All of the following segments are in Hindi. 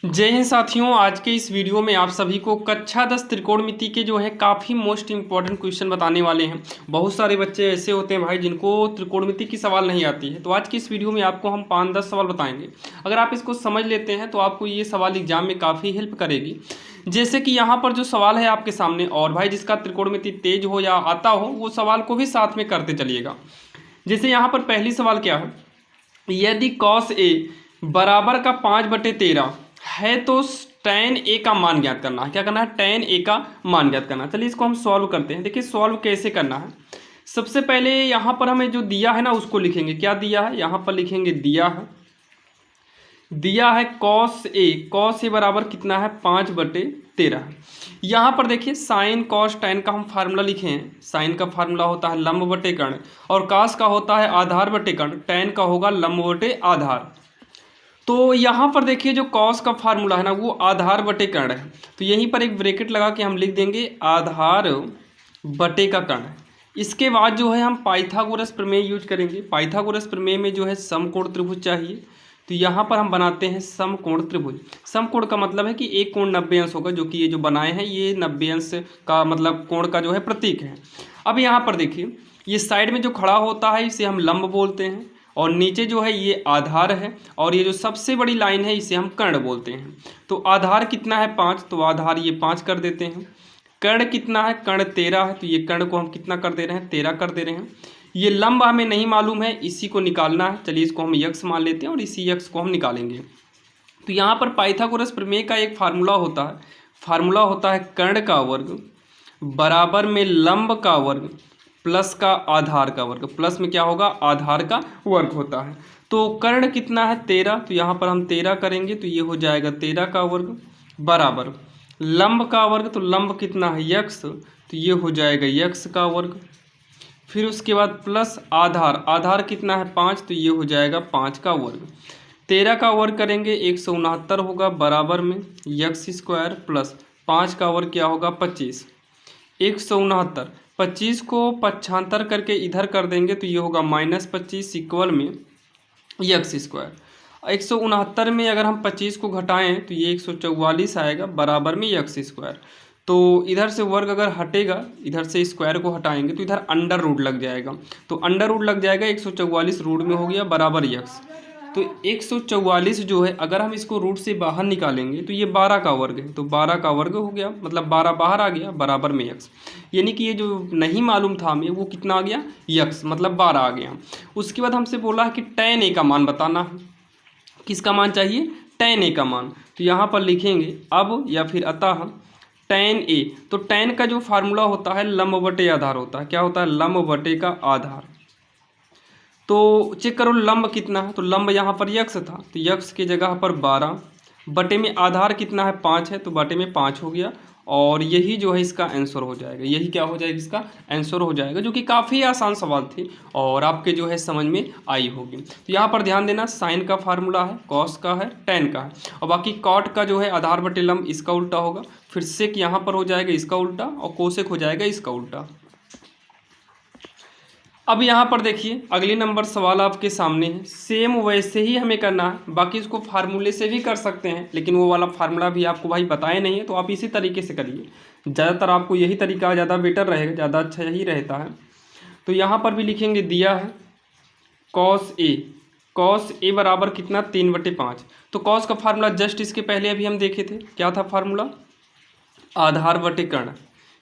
जय हिंद साथियों। आज के इस वीडियो में आप सभी को कक्षा 10 त्रिकोणमिति के जो है काफ़ी मोस्ट इंपॉर्टेंट क्वेश्चन बताने वाले हैं। बहुत सारे बच्चे ऐसे होते हैं भाई जिनको त्रिकोणमिति की सवाल नहीं आती है, तो आज की इस वीडियो में आपको हम 5-10 सवाल बताएंगे। अगर आप इसको समझ लेते हैं तो आपको ये सवाल एग्जाम में काफ़ी हेल्प करेगी। जैसे कि यहाँ पर जो सवाल है आपके सामने, और भाई जिसका त्रिकोणमिति तेज हो या आता हो वो सवाल को भी साथ में करते चलिएगा। जैसे यहाँ पर पहली सवाल क्या है, यदि कॉस ए बराबर का 5/13 है तो tan ए का मान ज्ञात करना है। क्या करना है? tan ए का मान ज्ञात करना है। चलिए इसको हम सॉल्व करते हैं। देखिए सॉल्व कैसे करना है। सबसे पहले यहाँ पर हमें जो दिया है ना उसको लिखेंगे। क्या दिया है? यहाँ पर लिखेंगे दिया है कॉस ए बराबर कितना है? 5/13। यहाँ पर देखिए साइन कॉस टैन का हम फार्मूला लिखे हैं। साइन का फार्मूला होता है लंब बटे कर्ण, और कास का होता है आधार बटे कर्ण, टैन का होगा लंब बटे आधार। तो यहाँ पर देखिए जो कॉस का फार्मूला है ना वो आधार बटे कर्ण है, तो यहीं पर एक ब्रैकेट लगा के हम लिख देंगे आधार बटे का कर्ण। इसके बाद जो है हम पाइथागोरस प्रमेय यूज करेंगे। पाइथागोरस प्रमेय में जो है समकोण त्रिभुज चाहिए, तो यहाँ पर हम बनाते हैं समकोण त्रिभुज। समकोण का मतलब है कि एक कोण 90 अंश होगा, जो कि ये जो बनाए हैं ये 90 अंश का मतलब कोण का जो है प्रतीक है। अब यहाँ पर देखिए ये साइड में जो खड़ा होता है इसे हम लंब बोलते हैं, और नीचे जो है ये आधार है, और ये जो सबसे बड़ी लाइन है इसे हम कर्ण बोलते हैं। तो आधार कितना है? 5, तो आधार ये 5 कर देते हैं। कर्ण कितना है? कर्ण 13 है, तो ये कर्ण को हम कितना कर दे रहे हैं? 13 कर दे रहे हैं। ये लंब हमें नहीं मालूम है, इसी को निकालना है। चलिए इसको हम यक्स मान लेते हैं और इसी यक्स को हम निकालेंगे। तो यहाँ पर पाइथागोरस प्रमेय का एक फार्मूला होता है कर्ण का वर्ग बराबर में लंब का वर्ग प्लस का आधार का वर्ग। प्लस में क्या होगा? आधार का वर्ग होता है। तो कर्ण कितना है? 13, तो यहाँ पर हम 13 करेंगे तो ये हो जाएगा 13 का वर्ग बराबर लंब का वर्ग, तो लंब कितना है? यक्स, तो ये हो जाएगा यक्स का वर्ग। फिर उसके बाद प्लस आधार कितना है? 5, तो ये हो जाएगा 5 का वर्ग। 13 का वर्ग करेंगे 169 होगा बराबर में यक्स स्क्वायर प्लस 5 का वर्ग क्या होगा? 25। 169 25 को पक्षांतर करके इधर कर देंगे तो ये होगा -25 इक्वल में यक्स स्क्वायर। 169 में अगर हम 25 को घटाएं तो ये 144 आएगा बराबर में यक्स स्क्वायर। तो इधर से वर्ग अगर हटेगा, इधर से स्क्वायर को हटाएंगे तो इधर अंडर रूट लग जाएगा, तो अंडर रूट लग जाएगा 144 रूट में हो गया बराबर यक्स। तो 144 जो है अगर हम इसको रूट से बाहर निकालेंगे तो ये 12 का वर्ग है, तो 12 का वर्ग हो गया, मतलब 12 बाहर आ गया बराबर में यक्स। यानी कि ये जो नहीं मालूम था हमें वो कितना आ गया? यक्स, मतलब 12 आ गया। उसके बाद हमसे बोला है कि tan ए का मान बताना है। किसका मान चाहिए? tan ए का मान। तो यहाँ पर लिखेंगे अब या फिर अतः tan ए। तो tan का जो फार्मूला होता है लंब बटे आधार होता है। क्या होता है? लंब बटे का आधार। तो चेक करो लंब कितना है, तो लंब यहाँ पर यक्स था, तो यक्स की जगह पर 12 बटे में आधार कितना है? 5 है, तो बटे में 5 हो गया, और यही जो है इसका आंसर हो जाएगा। यही क्या हो जाएगा? इसका आंसर हो जाएगा, जो कि काफ़ी आसान सवाल थी और आपके जो है समझ में आई होगी। तो यहाँ पर ध्यान देना साइन का फार्मूला है, कॉस का है, टेन का है, और बाकी कॉट का जो है आधार बटे लंब इसका उल्टा होगा, फिर सेक यहाँ पर हो जाएगा इसका उल्टा, और कोसेक हो जाएगा इसका उल्टा। अब यहाँ पर देखिए अगली नंबर सवाल आपके सामने है। सेम वैसे ही हमें करना है, बाकी इसको फार्मूले से भी कर सकते हैं, लेकिन वो वाला फार्मूला भी आपको भाई बताया नहीं है, तो आप इसी तरीके से करिए। ज़्यादातर आपको यही तरीका ज़्यादा बेटर रहेगा, ज़्यादा अच्छा यही रहता है। तो यहाँ पर भी लिखेंगे दिया है कॉस ए बराबर कितना? 3/5। तो कॉस का फार्मूला जस्ट इसके पहले अभी हम देखे थे। क्या था फार्मूला? आधार बटे कर्ण।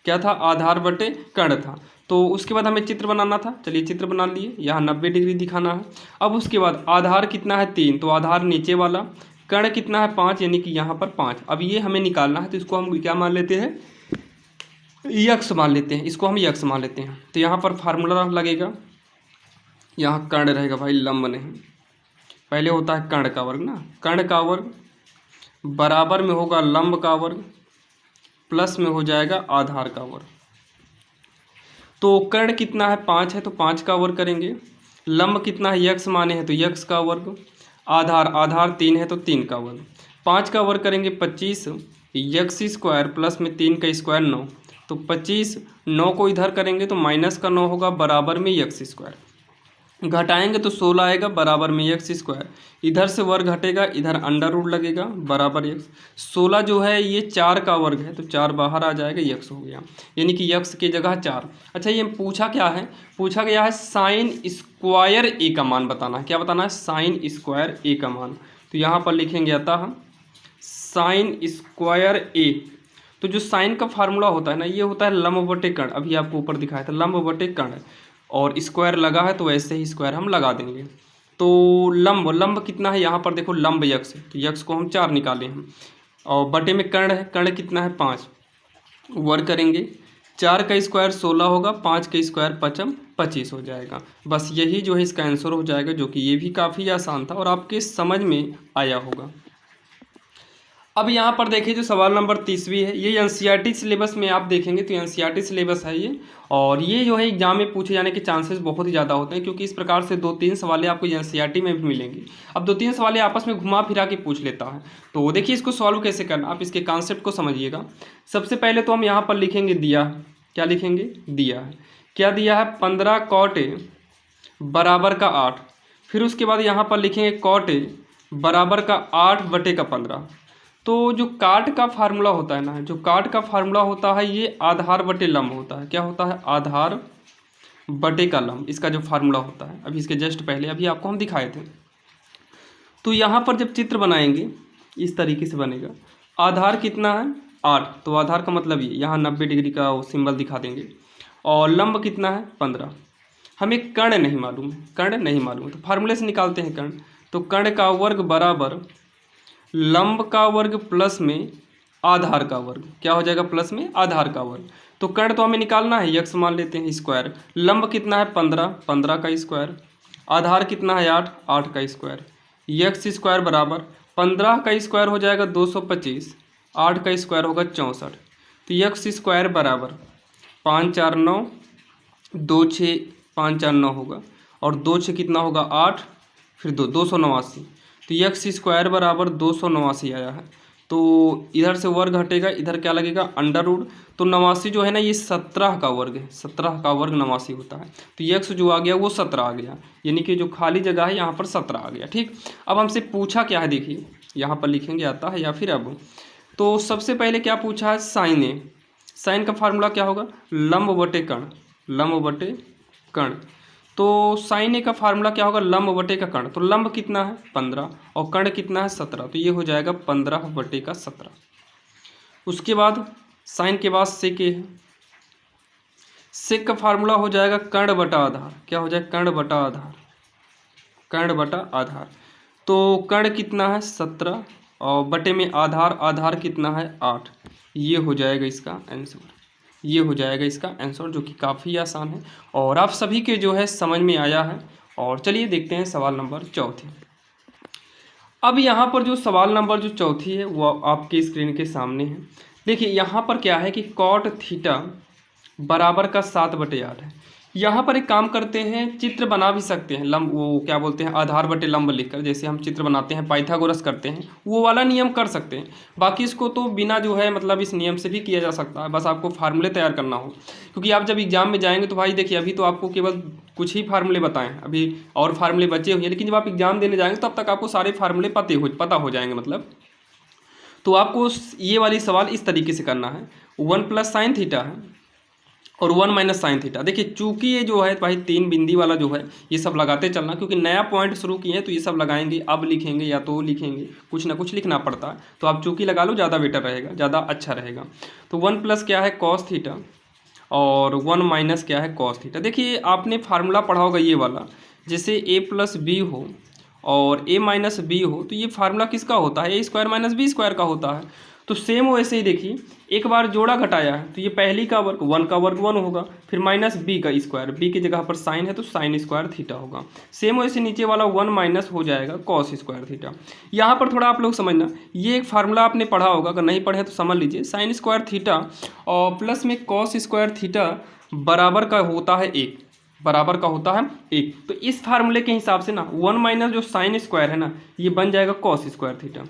क्या था? आधार बटे कर्ण था। तो उसके बाद हमें चित्र बनाना था। चलिए चित्र बना लिए। यहाँ 90 डिग्री दिखाना है। अब उसके बाद आधार कितना है? 3, तो आधार नीचे वाला, कर्ण कितना है? 5, यानी कि यहाँ पर 5। अब ये हमें निकालना है, तो इसको हम क्या मान लेते हैं? यक्स मान लेते हैं। इसको हम यक्स मान लेते हैं। तो यहाँ पर फार्मूला लगेगा, यहाँ कर्ण रहेगा भाई, लंब नहीं। पहले होता है कर्ण का वर्ग ना, कर्ण का वर्ग बराबर में होगा लंब का वर्ग प्लस में हो जाएगा आधार का वर्ग। तो कर्ण कितना है? 5 है, तो 5 का वर्ग करेंगे। लंब कितना है? यक्स माने हैं, तो यक्स का वर्ग। आधार 3 है, तो 3 का वर्ग। 5 का वर्ग करेंगे 25 यक्स स्क्वायर प्लस में 3 का स्क्वायर 9, तो 25 9 को इधर करेंगे तो -9 होगा बराबर में यक्स स्क्वायर। घटाएंगे तो 16 आएगा बराबर में एक्स स्क्वायर, इधर से वर्ग घटेगा, इधर अंडर रूट लगेगा बराबर एक्स। 16 जो है ये 4 का वर्ग है तो 4 बाहर आ जाएगा, यक्स हो गया, यानी कि यक्स की जगह 4। अच्छा ये पूछा क्या है, पूछा गया है साइन स्क्वायर ए का मान बताना है। क्या बताना है? साइन स्क्वायर ए का मान। तो यहाँ पर लिखेंगे अतः साइन स्क्वायर ए। तो जो साइन का फार्मूला होता है ना, ये होता है लंब बटे कर्ण, अभी आपको ऊपर दिखाया था लंब बटे कर्ण, और स्क्वायर लगा है तो वैसे ही स्क्वायर हम लगा देंगे। तो लंब, लंब कितना है यहाँ पर देखो, लंब यक्स है तो यक्स को हम 4 निकाले हैं, और बटे में कर्ण है, कर्ण कितना है 5, वर्ग करेंगे 4 का स्क्वायर 16 होगा, 5 का स्क्वायर 5 25 हो जाएगा। बस यही जो है इसका आंसर हो जाएगा, जो कि ये भी काफ़ी आसान था और आपके समझ में आया होगा। अब यहाँ पर देखिए जो सवाल नंबर 30वीं है, ये एनसीईआरटी सिलेबस में आप देखेंगे तो एनसीईआरटी सिलेबस है ये, और ये जो है एग्जाम में पूछे जाने के चांसेस बहुत ही ज़्यादा होते हैं, क्योंकि इस प्रकार से 2-3 सवाल आपको एनसीईआरटी में भी मिलेंगे। अब 2-3 सवाल आपस में घुमा फिरा के पूछ लेता है, तो देखिए इसको सॉल्व कैसे करना, आप इसके कॉन्सेप्ट को समझिएगा। सबसे पहले तो हम यहाँ पर लिखेंगे दिया, क्या लिखेंगे? दिया है। क्या दिया है? 15 कॉट ए बराबर का 8। फिर उसके बाद यहाँ पर लिखेंगे कॉट ए बराबर का 8 बटे का 15। तो जो काट का फार्मूला होता है ना, जो काट का फार्मूला होता है ये आधार बटे लंब होता है। क्या होता है? आधार बटे का लंब, इसका जो फार्मूला होता है। अभी इसके जस्ट पहले अभी आपको हम दिखाए थे। तो यहाँ पर जब चित्र बनाएंगे इस तरीके से बनेगा। आधार कितना है? 8, तो आधार का मतलब ये यहाँ 90 डिग्री का वो सिंबल दिखा देंगे, और लंब कितना है? 15। हमें कर्ण नहीं मालूम है, कर्ण नहीं मालूम है तो फार्मूले से निकालते हैं कर्ण। तो कर्ण का वर्ग बराबर लंब का वर्ग प्लस में आधार का वर्ग। क्या हो जाएगा? प्लस में आधार का वर्ग। तो कर्ण तो हमें निकालना है, यक्स मान लेते हैं स्क्वायर। लंब कितना है? 15, 15 का स्क्वायर। आधार कितना है? 8, 8 का स्क्वायर। यक्स स्क्वायर बराबर 15 का स्क्वायर हो जाएगा 225, 8 का स्क्वायर होगा 64। तो यक्स स्क्वायर बराबर 5 4 9, 2 6 5 4 9 होगा, और 2 6 कितना होगा? 8, फिर 289। तो यक्स स्क्वायर बराबर 289 आया है। तो इधर से वर्ग हटेगा, इधर क्या लगेगा? Under root. तो 89 जो है ना ये 17 का वर्ग है, 17 का वर्ग 89 होता है। तो यक्स जो आ गया वो 17 आ गया, यानी कि जो खाली जगह है यहाँ पर 17 आ गया। ठीक, अब हमसे पूछा क्या है, देखिए यहाँ पर लिखेंगे आता है या फिर अब। तो सबसे पहले क्या पूछा है? साइन ए। साइन का फार्मूला क्या होगा? लंब बटे कर्ण, लंब बटे कर्ण। तो साइन ए का फार्मूला क्या होगा? लंब बटे का कर्ण। तो लंब कितना है? 15, और कर्ण कितना है? 17। तो ये हो जाएगा 15 बटे का 17। उसके बाद साइन के बाद सेक ए है, सेक का फार्मूला हो जाएगा कर्ण बटा आधार। क्या हो जाएगा? कर्ण बटा आधार, कर्ण बटा आधार। तो कर्ण कितना है? 17, और बटे में आधार, आधार कितना है? 8। ये हो जाएगा इसका आंसर, ये हो जाएगा इसका आंसर, जो कि काफ़ी आसान है और आप सभी के जो है समझ में आया है। और चलिए देखते हैं सवाल नंबर 4। अब यहाँ पर जो सवाल नंबर जो 4 है वो आपके स्क्रीन के सामने है। देखिए यहाँ पर क्या है कि कॉट थीटा बराबर का 7/8 है। यहाँ पर एक काम करते हैं, चित्र बना भी सकते हैं, लंब वो क्या बोलते हैं, आधार बटे लंब लिखकर, जैसे हम चित्र बनाते हैं पाइथागोरस करते हैं वो वाला नियम कर सकते हैं। बाकी इसको तो बिना जो है मतलब इस नियम से भी किया जा सकता है, बस आपको फार्मूले तैयार करना हो। क्योंकि आप जब एग्जाम में जाएंगे तो भाई देखिए अभी तो आपको केवल कुछ ही फार्मूले बताएं, अभी और फार्मूले बचे हुए हैं, लेकिन जब आप एग्जाम देने जाएंगे तब तक आपको सारे फार्मूले पता हो जाएंगे मतलब। तो आपको ये वाली सवाल इस तरीके से करना है, 1 + sin थीटा है और 1 - sin थीटा। देखिए चूंकि ये जो है भाई 3 बिंदी वाला जो है ये सब लगाते चलना, क्योंकि नया पॉइंट शुरू किए हैं तो ये सब लगाएंगे, अब लिखेंगे या तो लिखेंगे, कुछ ना कुछ लिखना पड़ता है। तो आप चूंकि लगा लो, ज़्यादा बेटर रहेगा, ज़्यादा अच्छा रहेगा। तो 1 + क्या है? cos थीटा, और 1 - क्या है? cos theta. देखिए आपने फार्मूला पढ़ा होगा ये वाला, जैसे a + b हो और a - b हो, तो ये फार्मूला किसका होता है? a² - b² का होता है। तो सेम वैसे ही देखिए, एक बार जोड़ा घटाया है तो ये पहली का वर्ग 1 का वर्ग 1 होगा, फिर -b का स्क्वायर, b की जगह पर साइन है तो sin² थीटा होगा। सेम वैसे नीचे वाला 1 - हो जाएगा cos² थीटा। यहाँ पर थोड़ा आप लोग समझना, ये एक फार्मूला आपने पढ़ा होगा, अगर नहीं पढ़े तो समझ लीजिए। sin² थीटा और प्लस में cos² थीटा बराबर का होता है 1, बराबर का होता है 1। तो इस फार्मूले के हिसाब से ना 1 - जो sin² है ना ये बन जाएगा cos² थीटा,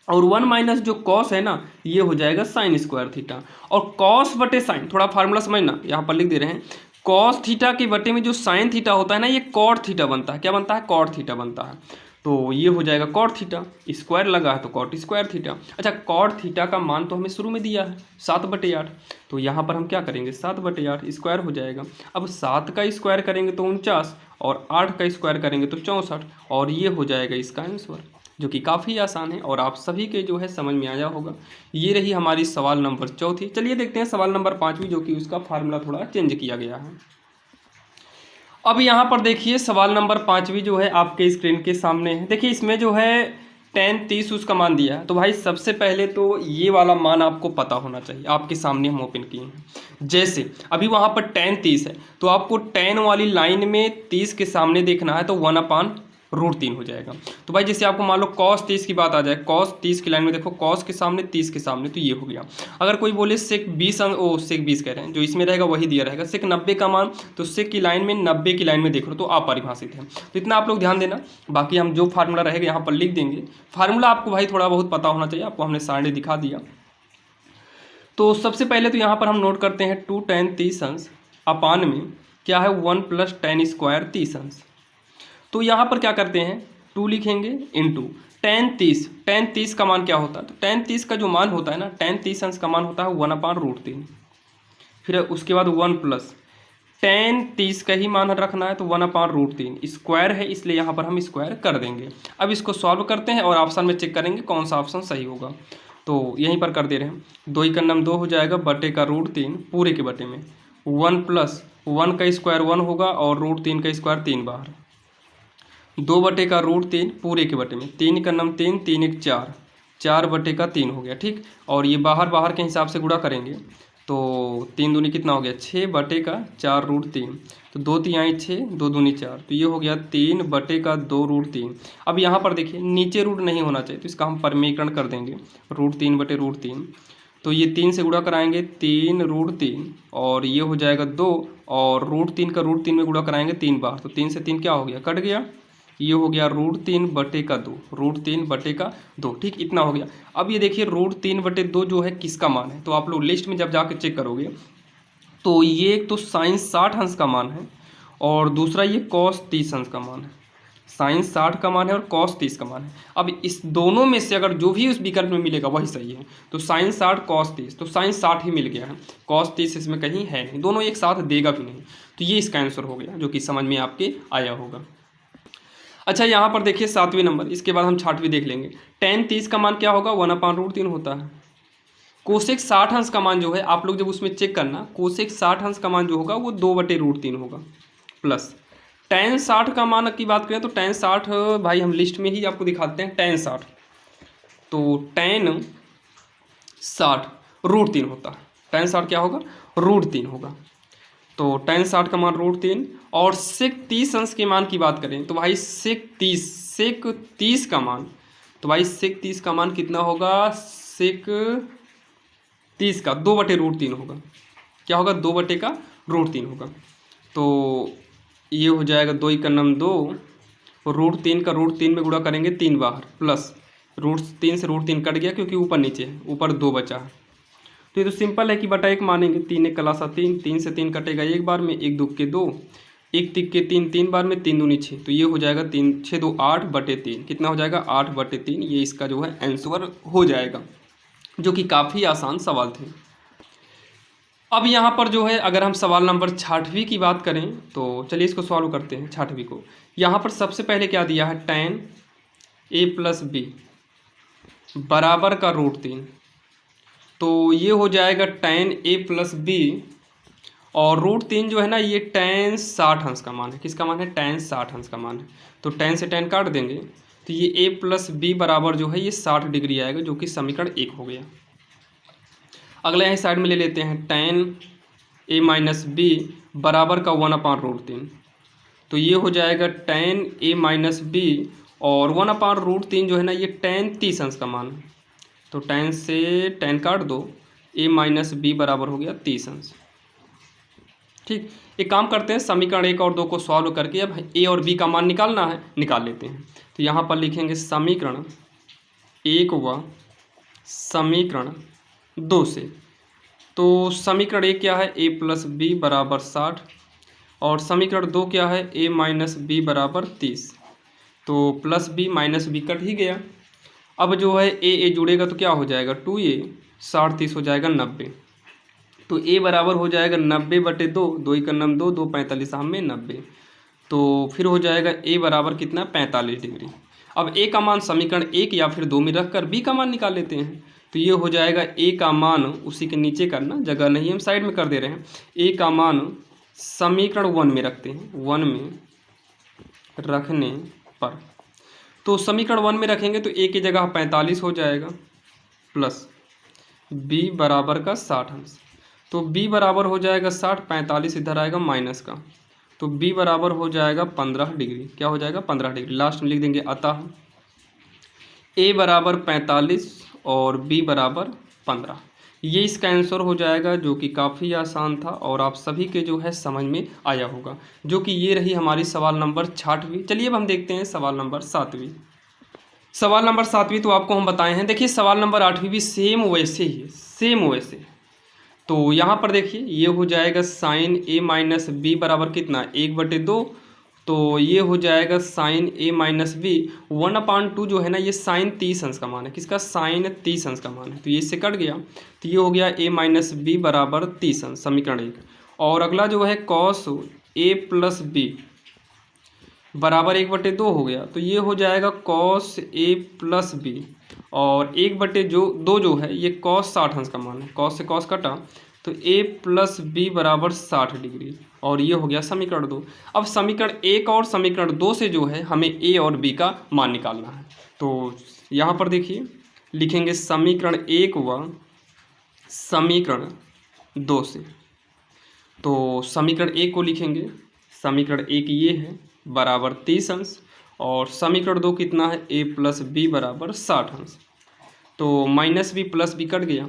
और 1 - जो cos है ना ये हो जाएगा sin² थीटा। और cos बटे साइन, थोड़ा फार्मूला समझना, यहाँ पर लिख दे रहे हैं, कॉस थीटा के बटे में जो साइन थीटा होता है ना, ये कॉट थीटा बनता है। क्या बनता है? कॉट थीटा बनता है। तो ये हो जाएगा कॉट थीटा, स्क्वायर लगा है तो कॉट स्क्वायर थीटा। अच्छा, कॉट थीटा का मान तो हमें शुरू में दिया है 7/8, तो यहाँ पर हम क्या करेंगे 7/8 स्क्वायर हो जाएगा। अब 7 का स्क्वायर करेंगे तो 49 और 8 का स्क्वायर करेंगे तो 64 और ये हो जाएगा इसका आंसर, जो कि काफ़ी आसान है और आप सभी के जो है समझ में आया होगा। ये रही हमारी सवाल नंबर 4। चलिए देखते हैं सवाल नंबर 5, जो कि उसका फार्मूला थोड़ा चेंज किया गया है। अब यहाँ पर देखिए सवाल नंबर 5 जो है आपके स्क्रीन के सामने है। देखिए इसमें जो है tan 30 उसका मान दिया है। तो भाई सबसे पहले तो ये वाला मान आपको पता होना चाहिए, आपके सामने हम ओपन किए हैं। जैसे अभी वहाँ पर tan 30 है तो आपको tan वाली लाइन में 30 के सामने देखना है तो 1/√3 हो जाएगा। तो भाई जैसे आपको मान लो cos 30 की बात आ जाए, cos 30 की लाइन में देखो cos के सामने 30 के सामने, तो ये हो गया। अगर कोई बोले sec 20 कह रहे हैं, जो इसमें रहेगा वही दिया रहेगा। sec 90 का मान, तो sec की लाइन में 90 की लाइन में देख लो तो अपरिभाषित है। तो इतना आप लोग ध्यान देना, बाकी हम जो फार्मूला रहेगा यहाँ पर लिख देंगे। फार्मूला आपको भाई थोड़ा बहुत पता होना चाहिए, आपको हमने सारणी दिखा दिया। तो सबसे पहले तो यहाँ पर हम नोट करते हैं 2 tan 30 अंश अपान में क्या है 1 + tan स्क्वायर 30 अंश। तो यहाँ पर क्या करते हैं 2 लिखेंगे इंटू tan 30 का मान क्या होता है, तो tan 30 का जो मान होता है ना, tan 30 अंश का मान होता है 1/√3। फिर उसके बाद 1 + tan 30 का ही मान रखना है तो 1/√3 स्क्वायर है, इसलिए यहाँ पर हम स्क्वायर कर देंगे। अब इसको सॉल्व करते हैं और ऑप्शन में चेक करेंगे कौन सा ऑप्शन सही होगा। तो यहीं पर कर दे रहे हैं, 2 × 9 2 हो जाएगा, बटे का √3 पूरे के बटे में 1 + 1 का स्क्वायर 1 होगा और √3 का स्क्वायर 3 बार, 2 बटे का √3 पूरे के बटे में 3 × 9 3 3 × 4 4 बटे का 3 हो गया। ठीक, और ये बाहर के हिसाब से गुणा करेंगे तो 3 दूनी कितना हो गया 6 बटे का 4 √3, तो 2 तिहाई 6 2 दूनी 4, तो ये हो गया 3 बटे का 2 √3। अब यहाँ पर देखिए नीचे रूट नहीं होना चाहिए तो इसका हम परमीकरण कर देंगे √3 बटे √3, तो ये 3 से गुणा कराएंगे 3 √3 और ये हो जाएगा 2 और √3 का √3 में गुणा कराएंगे 3 बार, तो 3 से 3 क्या हो गया कट गया, ये हो गया √3 बटे का 2 √3 बटे का 2। ठीक, इतना हो गया। अब ये देखिए √3 बटे 2 जो है किसका मान है, तो आप लोग लिस्ट में जब जाकर चेक करोगे तो ये एक तो sin 60 अंश का मान है और दूसरा ये cos 30 अंश का मान है। sin 60 का मान है और cos 30 का मान है। अब इस दोनों में से अगर जो भी उस विकल्प में मिलेगा वही सही है, तो sin 60 cos 30, तो sin 60 ही मिल गया है, cos 30 इसमें कहीं है नहीं, दोनों एक साथ देगा भी नहीं। तो ये इसका आंसर हो गया, जो कि समझ में आपके आया होगा। अच्छा, यहाँ पर देखिए 7वें नंबर, इसके बाद हम 6ठवीं देख लेंगे। tan 30 का मान क्या होगा 1/√3 होता है। कोसेक 60 अंश का मान जो है आप लोग जब उसमें चेक करना, कोसेक 60 अंश का मान जो होगा वो 2/√3 होगा, प्लस tan 60 का मान की बात करें तो tan 60 भाई हम लिस्ट में ही आपको दिखाते हैं tan 60, तो tan 60 √3 होता है। tan 60 क्या होगा √3 होगा, तो tan 60 का मान √3। और sec 30 अंश के मान की बात करें तो भाई sec 30 का मान, तो भाई sec 30 का मान कितना होगा, sec 30 का 2/√3 होगा। क्या होगा 2/√3 होगा, तो ये हो जाएगा 2 × 9 2 √3 का √3 में गुणा करेंगे 3 बार, प्लस √3 से √3 कट गया क्योंकि ऊपर नीचे है, ऊपर 2 बचा है। तो ये तो सिंपल है कि बटा 1 मानेंगे, 3 × 1 = 3, 3 से 3 कटेगा एक बार में, 1 × 2 = 2, 1 × 3 = 3 बार में, 3 दूनी 6, तो ये हो जाएगा 3 6 2 8/3, कितना हो जाएगा 8/3। ये इसका जो है आंसर हो जाएगा, जो कि काफ़ी आसान सवाल थे। अब यहाँ पर जो है अगर हम सवाल नंबर 6ठवीं की बात करें तो चलिए इसको सॉल्व करते हैं 6ठवीं को। यहाँ पर सबसे पहले क्या दिया है tan a + b बराबर का √3, तो ये हो जाएगा tan a + b और √3 जो है ना ये tan 60 अंश का मान है। किसका मान है tan 60 अंश का मान है, तो tan से tan काट देंगे तो ये a + b बराबर जो है ये 60 डिग्री आएगा, जो कि समीकरण 1 हो गया। अगला यहाँ साइड में ले लेते हैं tan a - b बराबर का 1/√3, तो ये हो जाएगा tan a - b और 1/√3 जो है ना ये tan 30 अंश का मान है, तो tan से tan काट दो, a - b बराबर हो गया 30 अंश। ठीक, एक काम करते हैं समीकरण 1 और 2 को सॉल्व करके अब a और b का मान निकालना है, निकाल लेते हैं। तो यहाँ पर लिखेंगे समीकरण 1 व समीकरण 2 से, तो समीकरण 1 क्या है a + b बराबर 60, और समीकरण 2 क्या है, a माइनस बी बराबर 30। तो plus B minus B cut ही गया। अब जो है ए जुड़ेगा तो क्या हो जाएगा, 2a 60 30 हो जाएगा 90। तो a बराबर हो जाएगा 90/2, 2 × 9 2, 2 45 में 90। तो फिर हो जाएगा a बराबर कितना, 45 डिग्री। अब a का मान समीकरण 1 या फिर 2 में रख कर b का मान निकाल लेते हैं। तो ये हो जाएगा a का मान, उसी के नीचे करना, जगह नहीं हम साइड में कर दे रहे हैं। a का मान समीकरण 1 में रखते हैं, 1 में रखने पर, तो समीकरण 1 में रखेंगे तो a की जगह 45 हो जाएगा प्लस b बराबर का 60 अंश। तो b बराबर हो जाएगा 60, 45 इधर आएगा माइनस का, तो b बराबर हो जाएगा 15 डिग्री। क्या हो जाएगा, 15 डिग्री। लास्ट में लिख देंगे अतः a बराबर 45 और b बराबर 15। ये इसका आंसर हो जाएगा, जो कि काफ़ी आसान था और आप सभी के जो है समझ में आया होगा, जो कि ये रही हमारी सवाल नंबर 6वीं। चलिए अब हम देखते हैं सवाल नंबर 7वीं। सवाल नंबर 7वीं तो आपको हम बताए हैं। देखिए सवाल नंबर 8वीं भी सेम वैसे ही, सेम वैसे। तो यहाँ पर देखिए ये हो जाएगा साइन a माइनस बी बराबर कितना, 1/2। तो ये हो जाएगा साइन a माइनस बी 1/2 जो है ना, ये साइन 30 अंश का मान है। किसका, साइन 30 अंश का मान है। तो ये इससे कट गया, तो ये हो गया a माइनस बी बराबर 30 अंश, समीकरण 1। और अगला जो है कॉस a प्लस बी बराबर 1/2 हो गया। तो ये हो जाएगा कॉस a प्लस बी, और 1/2 जो है ये कॉस 60 अंश का मान है। कॉस से कॉस कटा, तो a प्लस बी बराबर 60 डिग्री, और ये हो गया समीकरण 2। अब समीकरण 1 और समीकरण 2 से जो है हमें a और b का मान निकालना है। तो यहाँ पर देखिए लिखेंगे समीकरण 1 व समीकरण 2 से। तो समीकरण 1 को लिखेंगे, समीकरण 1 ये है बराबर 30 अंश, और समीकरण 2 कितना है, a प्लस बी बराबर 60 अंश। तो minus b plus b cut गया,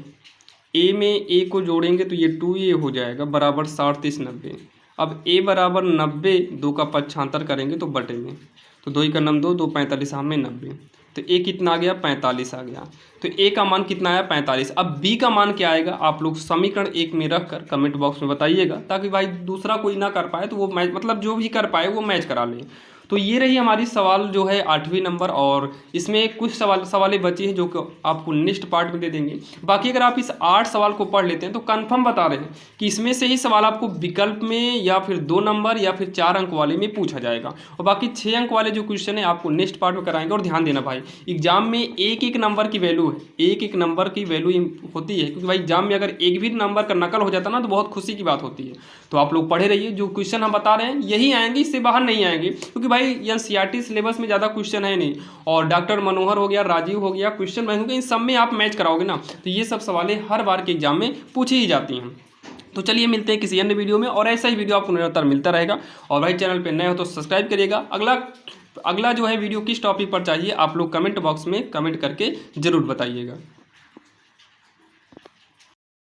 a में a को जोड़ेंगे तो ये 2a हो जाएगा बराबर 60 30 90। अब a बराबर 90, 2 का पक्षांतर करेंगे तो बटे में, तो 2 × 9 2, 2 45 में 90। तो a कितना आ गया, 45 आ गया। तो a का मान कितना आया, 45। अब b का मान क्या आएगा, आप लोग समीकरण 1 में रख कर कमेंट बॉक्स में बताइएगा, ताकि भाई दूसरा कोई ना कर पाए तो वो मैच, मतलब जो भी कर पाए वो मैच करा ले। तो ये रही हमारी सवाल जो है 8वीं नंबर, और इसमें कुछ सवालें बची हैं जो कि आपको नेक्स्ट पार्ट में दे देंगे। बाकी अगर आप इस 8 सवाल को पढ़ लेते हैं तो कंफर्म बता रहे हैं कि इसमें से ही सवाल आपको विकल्प में या फिर 2 नंबर या फिर 4 अंक वाले में पूछा जाएगा, और बाकी 6 अंक वाले जो क्वेश्चन है आपको नेक्स्ट पार्ट में कराएंगे। और ध्यान देना भाई, एग्जाम में एक नंबर की वैल्यू है, एक नंबर की वैल्यू होती है, क्योंकि भाई एग्जाम में अगर एक भी नंबर का नकल हो जाता ना तो बहुत खुशी की बात होती है। तो आप लोग पढ़े रहिए, जो क्वेश्चन हम बता रहे हैं यही आएंगे, इससे बाहर नहीं आएंगे, क्योंकि भाई एनसीईआरटी सिलेबस में ज़्यादा क्वेश्चन है नहीं। और डॉक्टर मनोहर हो गया, राजीव हो गया, क्वेश्चन बैंक हो गया, इन सब में आप मैच कराओगे ना, तो ये सब सवालें हर बार के एग्जाम में पूछी ही जाती हैं। तो चलिए मिलते हैं किसी अन्य वीडियो में, और ऐसा ही वीडियो आपको निरंतर मिलता रहेगा। और भाई चैनल पे नए हो तो सब्सक्राइब करिएगा। अगला जो है वीडियो किस टॉपिक पर चाहिए आप लोग कमेंट बॉक्स में कमेंट करके ज़रूर बताइएगा।